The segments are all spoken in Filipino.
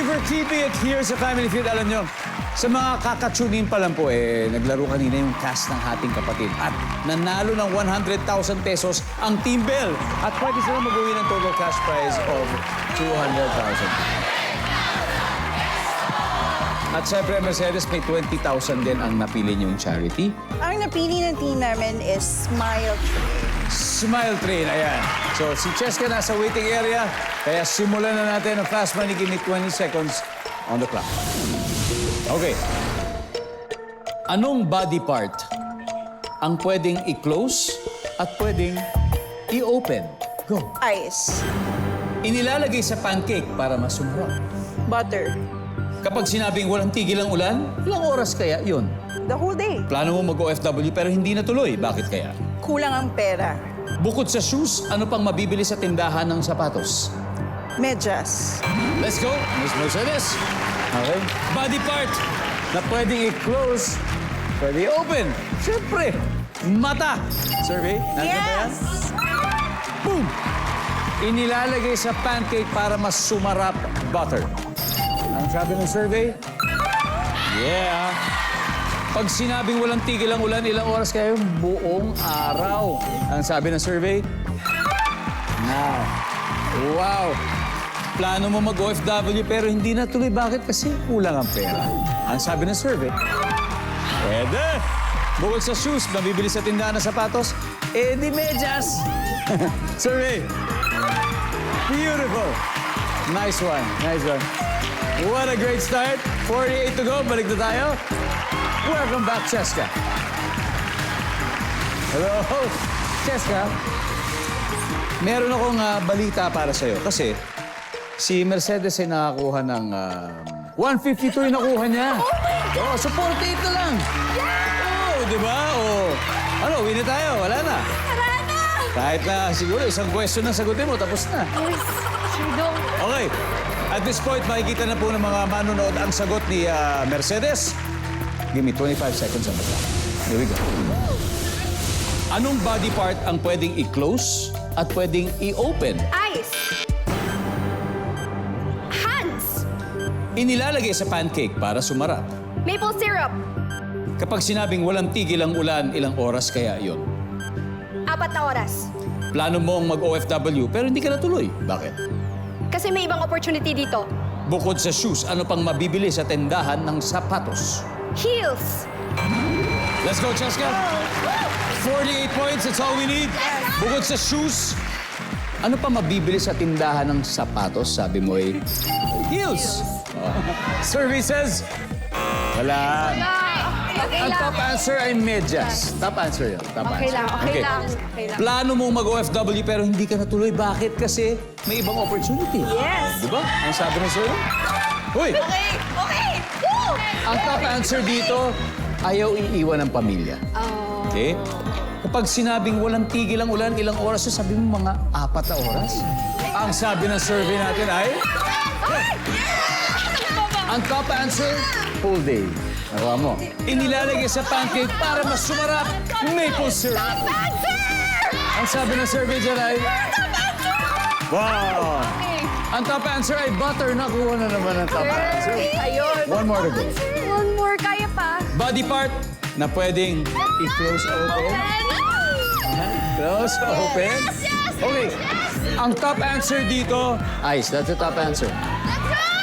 for keeping it here sa Family Feud. Alam nyo, sa mga kakatunin pa lang po, naglaro kanina yung cast ng Hating Kapatid. At nanalo ng 100,000 pesos ang Team Bell. At pwede sila mag-uwi ng total cash prize of 200,000. At syempre, Mercedes, may 20,000 din ang napili niyong charity. Ang napili ng team namin is Smile Train. Smile Train, ayan. So, si Cheska nasa waiting area. Kaya simulan na natin ang Fast Money. Give me 20 seconds on the clock. Okay. Anong body part ang pwedeng i-close at pwedeng i-open? Go. Ice. Inilalagay sa pancake para masumrap. Butter. Kapag sinabing walang tigil ang ulan, ilang oras kaya yun? The whole day. Plano mo mag-OFW pero hindi natuloy. Bakit kaya? Kulang ang pera. Bukod sa shoes, ano pang mabibili sa tindahan ng sapatos? Medyas. Let's go, Miss Mercedes. Okay. Body part na pwedeng i-close, pwede i-open. Siyempre, mata. Survey, nandiyan ba yan? Boom! Inilalagay sa pancake para mas sumarap butter. Ang sabi ng survey? Yeah. Pag sinabing walang tigil ang ulan, ilang oras kayo? Buong araw. Ang sabi ng survey? Now. Wow. Plano mo mag-OFW pero hindi natuloy. Bakit? Kasi kulang ang pera. Ang sabi ng survey? Pwede. Bukod sa shoes, mabibili sa tindahan ng sapatos, di medyas. Survey. Beautiful. Nice one. Nice one. What a great start. 48 to go. Balik na tayo. Welcome back, Cheska. Hello, Cheska. Meron akong balita para sa'yo. Kasi si Mercedes ay nakakuha ng 152 yung nakuha niya. Oh, so 48 na lang. Oh, di ba? Oh. Ano, uwi na tayo. Wala na. Kahit na siguro isang question na sagutin mo, tapos na. Okay. At this point, makikita na po ng mga manonood ang sagot ni Mercedes. Give me 25 seconds on the clock. Here we go. Anong body part ang pwedeng i-close at pwedeng i-open? Eyes. Hands. Inilalagay sa pancake para sumarap. Maple syrup. Kapag sinabing walang tigil ang ulan, ilang oras kaya yon? 4 na oras. Plano mong mag-OFW pero hindi ka natuloy. Bakit? Kasi may ibang opportunity dito. Bukod sa shoes, ano pang mabibili sa tindahan ng sapatos? Heels. Let's go, Cheska. 48 points, that's all we need. Bukod sa shoes, ano pa mabibili sa tindahan ng sapatos? Sabi mo ay heels. Survey says, wala. Okay Ang top answer ay medyas. Top answer yun. Top Okay answer. lang, okay lang. Plano mong mag-OFW pero hindi ka natuloy. Bakit? Kasi may ibang opportunity. Yes. Di ba? Ang sabi ng survey? Uy! Okay, okay. Woo! Ang top answer dito, ayaw iiwan ng pamilya. Oh. Okay? Kapag sinabing walang tigil ang ulan, ilang oras yun? Sabi mo mga 4 na oras? Ang sabi ng survey natin ay... Ang top answer, full day. Nakuha mo. Inilalagay sa pancake para mas sumarap maple syrup. Ang sabi ng survey dyan ay... Wow! Ang top answer ay butter. Nakuha na naman ang top answer. Ayun. One more to go. One more, kaya pa. Body part na pwedeng i-close open. Close open. Okay. Ang top answer dito, ice. That's the top answer.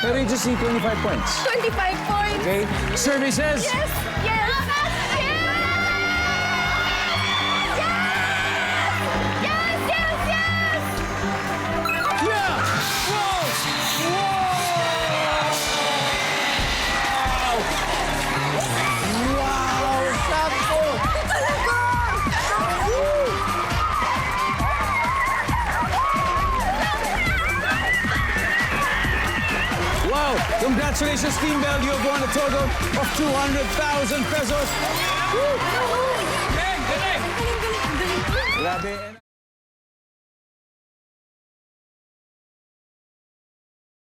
Pero you just need 25 points. 25 points. Okay? Survey says... Yes, yes, yes. Yes, yes, yes. Yeah! Whoa! Whoa! Wow! Sakto! Wow! Congratulations, Team Bell. You have won a total of 200,000 pesos. Woo! Galing! Galing! Grabe.